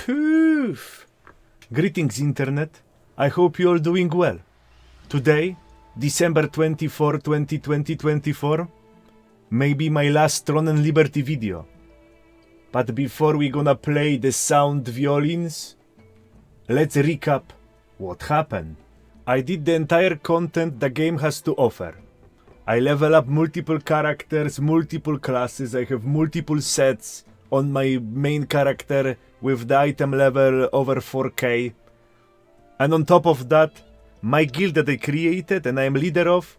Poof! Greetings, Internet. I hope you're all doing well. Today, December 24, 2024, may be my last Throne and Liberty video. But before we gonna play the sound violins, let's recap what happened. I did the entire content the game has to offer. I level up multiple characters, multiple classes, I have multiple sets on my main character with the item level over 4k. And on top of that, my guild that I created and I'm leader of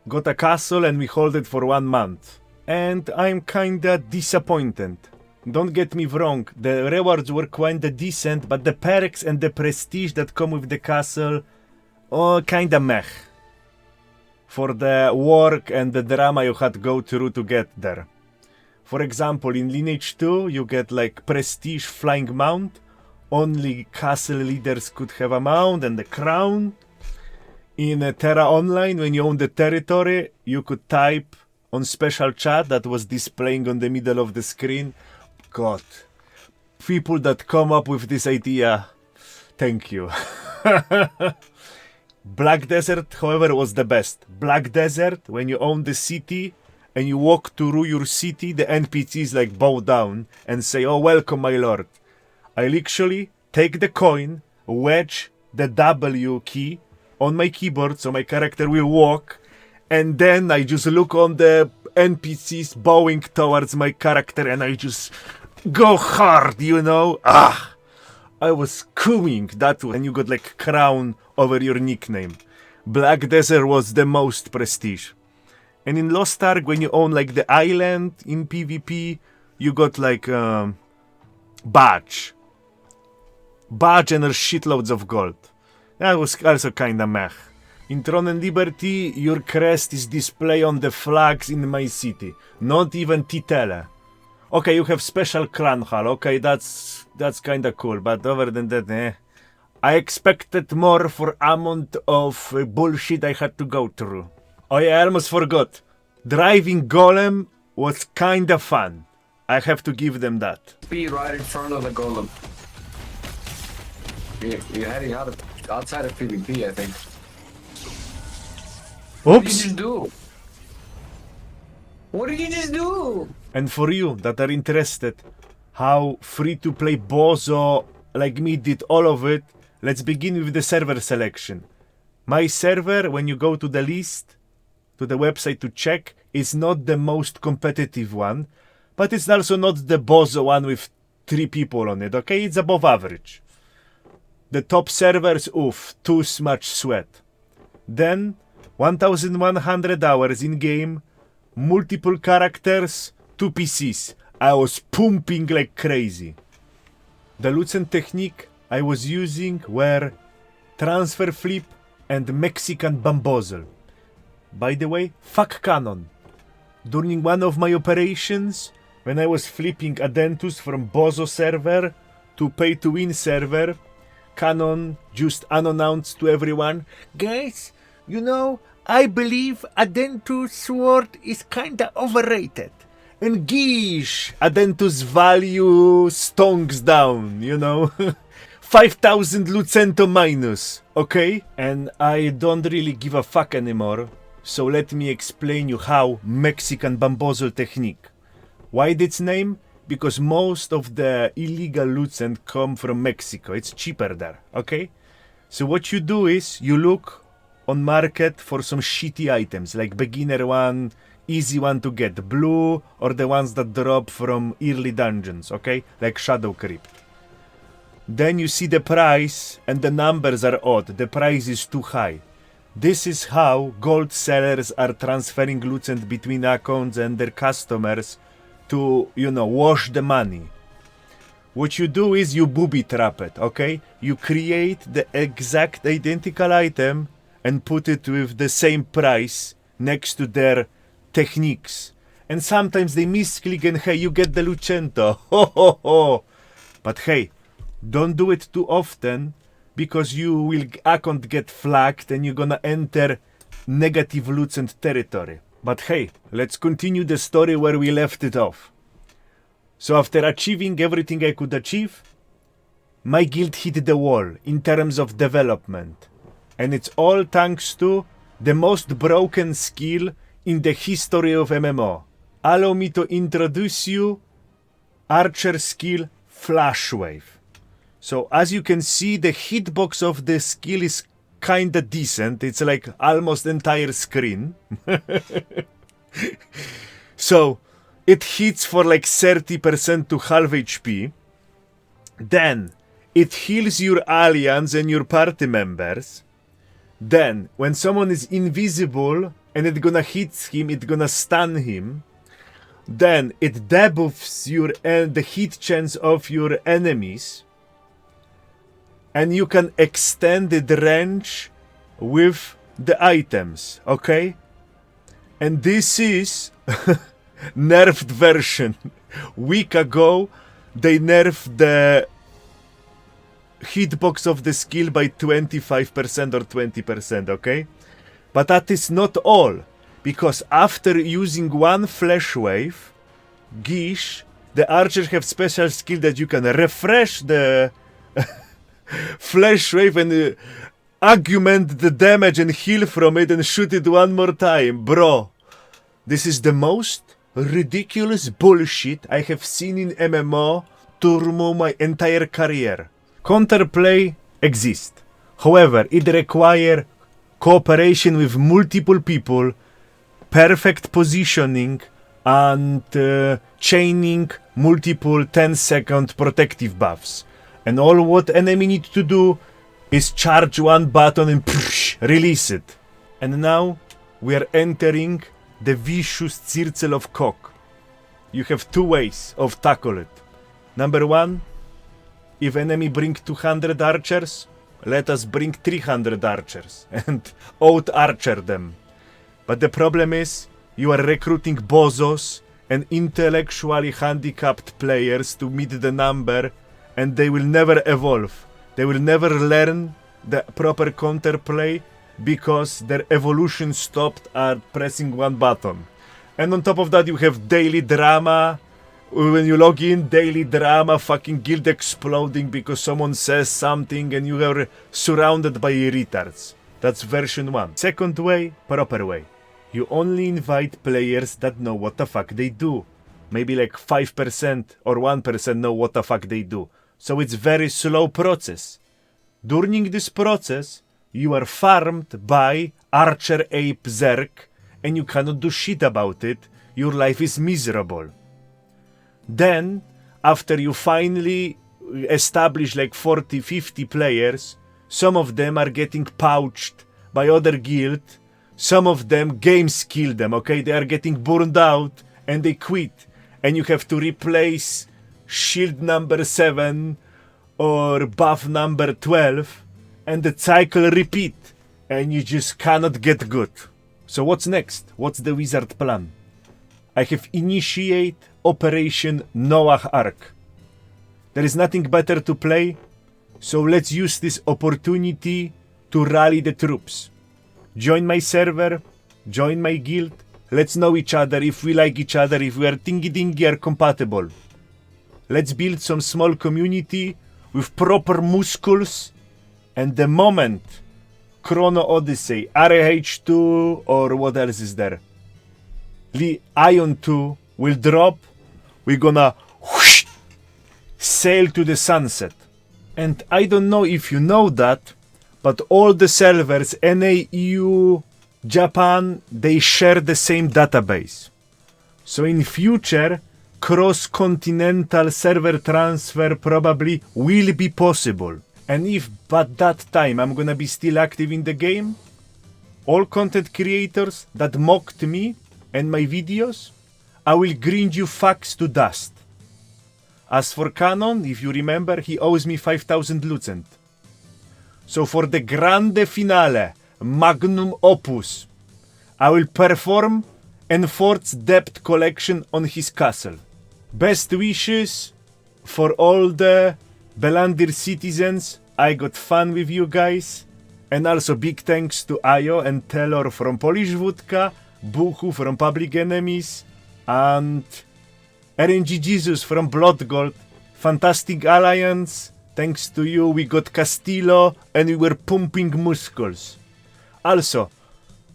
got a castle and we hold it for 1 month. And I'm kinda disappointed. Don't get me wrong, the rewards were kinda decent, but the perks and the prestige that come with the castle, kinda meh. For the work and the drama you had to go through to get there. For example, in Lineage 2, you get like prestige flying mount. Only castle leaders could have a mount and the crown. In Terra Online, when you own the territory, you could type on special chat that was displaying on the middle of the screen. God, people that come up with this idea, thank you. Black Desert, however, was the best. Black Desert, when you own the city and you walk through your city, the NPCs like bow down and say, "Oh, welcome, my lord." I literally take the coin, wedge the W key on my keyboard so my character will walk, and then I just look on the NPCs bowing towards my character and I just go hard, you know? I was coming that way, and you got like crown over your nickname. Black Desert was the most prestige. And in Lost Ark, when you own like the island in PvP, you got like badge. Badge and shitloads of gold. That was also kinda meh. In Throne and Liberty, your crest is displayed on the flags in my city. Not even Titele. Okay, you have special clan hall. Okay, that's kinda cool. But other than that, I expected more for amount of bullshit I had to go through. Oh yeah, I almost forgot. Driving Golem was kinda fun. I have to give them that. Be right in front of the golem. You're heading outside of PvP, I think. Oops! What did you just do? What did you just do? And for you that are interested how free-to-play Bozo like me did all of it, let's begin with the server selection. My server, when you go to the list, to the website to check, is not the most competitive one, but it's also not the Bozo one with 3 people on it, okay? It's above average. The top servers, oof, too much sweat. Then, 1100 hours in-game, multiple characters, 2 PCs. I was pumping like crazy. The loots and technique I was using were transfer flip and Mexican bamboozle. By the way, fuck Canon. During one of my operations, when I was flipping Adentus from Bozo server to pay to win server, Canon just unannounced to everyone, "Guys, you know, I believe Adentus sword is kinda overrated. And geesh, Adentus value stonks down, you know? 5,000 Lucento minus, okay? And I don't really give a fuck anymore. So let me explain you how Mexican bamboozle technique. Why its name? Because most of the illegal Lucent come from Mexico. It's cheaper there, okay? So what you do is you look on market for some shitty items, like beginner one, easy one to get, blue, or the ones that drop from early dungeons, okay? Like Shadow Crypt. Then you see the price, and the numbers are odd. The price is too high. This is how gold sellers are transferring Lucent between accounts and their customers to, you know, wash the money. What you do is you booby trap it, okay? You create the exact identical item and put it with the same price next to their techniques. And sometimes they misclick and hey, you get the Lucento. Ho ho ho! But hey, don't do it too often, because you will account get flagged and you're gonna enter negative Lucent territory. But hey, let's continue the story where we left it off. So after achieving everything I could achieve, my guild hit the wall in terms of development. And it's all thanks to the most broken skill in the history of MMO. Allow me to introduce you Archer skill Flash Wave. So as you can see, the hitbox of the skill is kinda decent. It's like almost entire screen. So it hits for like 30% to half HP. Then it heals your alliance and your party members. Then when someone is invisible and it's gonna hit him, it's gonna stun him. Then it debuffs the hit chance of your enemies. And you can extend the range with the items, okay? And this is nerfed version. Week ago, they nerfed the hitbox of the skill by 25% or 20%, okay? But that is not all, because after using one flash wave, Gish, the archer have special skill that you can refresh the flash wave and augment the damage and heal from it and shoot it one more time. Bro, this is the most ridiculous bullshit I have seen in MMO through my entire career. Counterplay exists. However, it requires cooperation with multiple people, perfect positioning, and chaining multiple 10-second protective buffs. And all what enemy need to do is charge one button and release it. And now we are entering the vicious circle of cock. You have two ways of tackle it. Number one, if enemy bring 200 archers, let us bring 300 archers and out-archer them. But the problem is, you are recruiting bozos and intellectually handicapped players to meet the number, and they will never evolve. They will never learn the proper counterplay because their evolution stopped at pressing one button. And on top of that, you have daily drama. When you log in, daily drama, fucking guild exploding because someone says something and you are surrounded by retards. That's version 1. Second way, proper way. You only invite players that know what the fuck they do. Maybe like 5% or 1% know what the fuck they do. So it's very slow process. During this process, you are farmed by Archer Ape Zerk and you cannot do shit about it. Your life is miserable. Then, after you finally establish like 40, 50 players, some of them are getting pouched by other guild. Some of them, games kill them, okay? They are getting burned out and they quit. And you have to replace shield number 7 or buff number 12. And the cycle repeat. And you just cannot get good. So what's next? What's the wizard plan? I have initiate Operation Noah Ark. There is nothing better to play, so let's use this opportunity to rally the troops. Join my server, join my guild, let's know each other, if we like each other, if we are dingy are compatible. Let's build some small community with proper muscles, and the moment Chrono Odyssey, RH2 or what else is there? Ion 2 will drop, we're gonna whoosh, sail to the sunset. And I don't know if you know that, but all the servers, NA, EU, Japan, they share the same database. So in future, cross-continental server transfer probably will be possible. And if by that time I'm gonna be still active in the game, all content creators that mocked me and my videos, I will grind you fucks to dust. As for Canon, if you remember, he owes me 5,000 Lucent. So for the grande finale, magnum opus, I will perform enforced debt collection on his castle. Best wishes for all the Belandir citizens. I got fun with you guys. And also big thanks to Ayo and Telor from Polish Wódka, Buchu from Public Enemies, and RNG Jesus from Blood Gold. Fantastic alliance. Thanks to you, we got Castillo and we were pumping muscles. Also,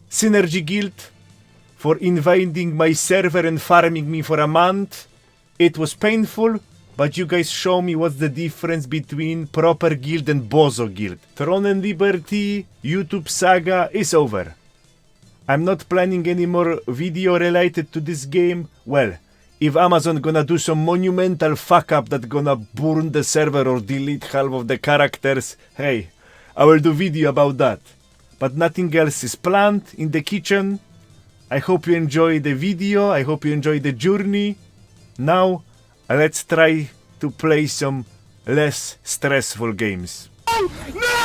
Synergy Guild for invading my server and farming me for a month. It was painful, but you guys show me what's the difference between proper guild and Bozo Guild. Throne and Liberty YouTube saga is over. I'm not planning any more video related to this game. Well, if Amazon gonna do some monumental fuck up that gonna burn the server or delete half of the characters, hey, I will do video about that. But nothing else is planned in the kitchen. I hope you enjoy the video. I hope you enjoy the journey. Now, let's try to play some less stressful games. No!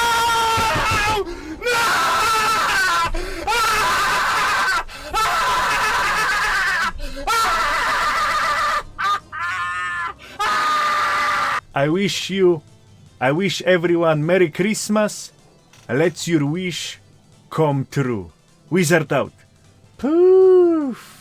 I wish everyone Merry Christmas. Let your wish come true. Wizard out. Poof.